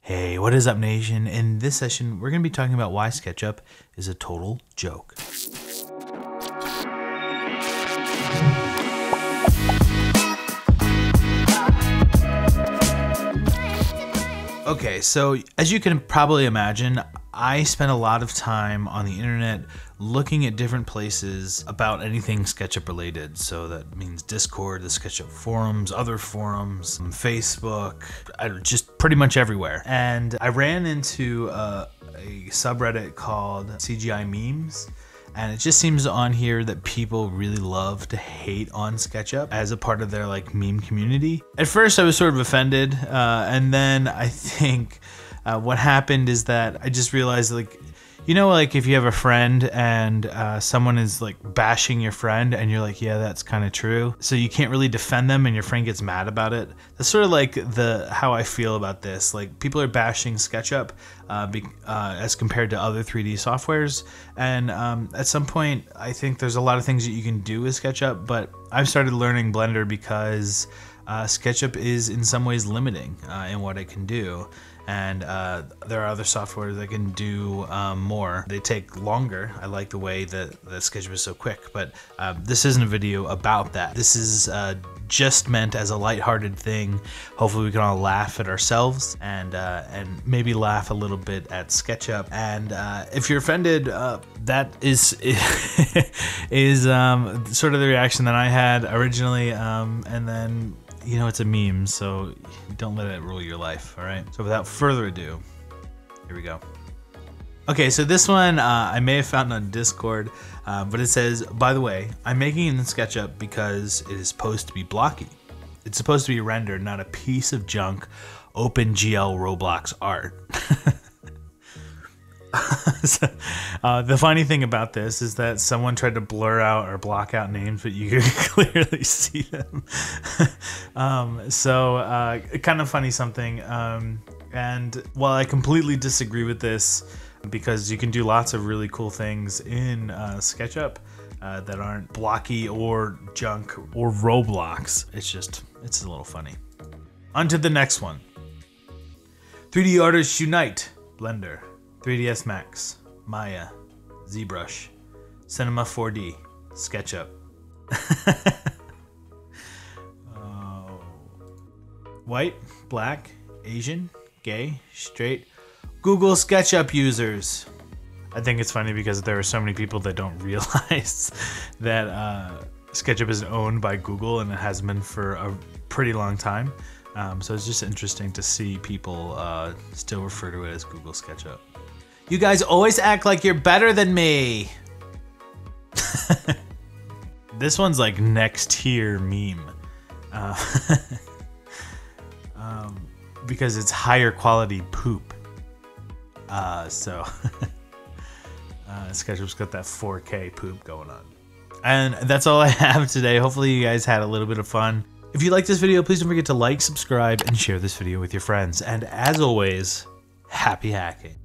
Hey, what is up, nation? In this session, we're going to be talking about why Sketchup is a total joke. Okay, so as you can probably imagine, I spent a lot of time on the internet looking at different places about anything SketchUp related. So that means Discord, the SketchUp forums, other forums, Facebook, just pretty much everywhere. And I ran into a subreddit called CGI Memes. And it just seems on here that people really love to hate on SketchUp as a part of their like meme community. At first I was sort of offended, and then I think what happened is that I just realized, like, you know, like if you have a friend and someone is like bashing your friend and you're like, yeah, that's kind of true. So you can't really defend them and your friend gets mad about it. That's sort of like how I feel about this. Like, people are bashing SketchUp as compared to other 3D softwares. And at some point, I think there's a lot of things that you can do with SketchUp, but I've started learning Blender because SketchUp is in some ways limiting in what it can do. And there are other software that can do more. They take longer. I like the way that SketchUp is so quick, but this isn't a video about that. This is just meant as a lighthearted thing. Hopefully we can all laugh at ourselves and maybe laugh a little bit at SketchUp. And if you're offended, that is sort of the reaction that I had originally, and then, you know, it's a meme, so don't let it rule your life, all right? So without further ado, here we go. Okay, so this one I may have found on Discord, but it says, by the way, I'm making it in SketchUp because it is supposed to be blocky. It's supposed to be rendered, not a piece of junk OpenGL Roblox art. So, the funny thing about this is that someone tried to blur out or block out names, but you could clearly see them. Kind of funny something. And while I completely disagree with this, because you can do lots of really cool things in SketchUp that aren't blocky or junk or Roblox, it's a little funny. On to the next one. 3D artists unite. Blender, 3ds Max, Maya, ZBrush, Cinema 4D, SketchUp. White, black, Asian, gay, straight, Google SketchUp users. I think it's funny because there are so many people that don't realize that SketchUp is owned by Google, and it has been for a pretty long time. So it's just interesting to see people still refer to it as Google SketchUp. You guys always act like you're better than me. This one's like next tier meme. Because it's higher quality poop. SketchUp's got that 4K poop going on. And that's all I have today. Hopefully you guys had a little bit of fun. If you like this video, please don't forget to like, subscribe, and share this video with your friends. And as always, happy hacking.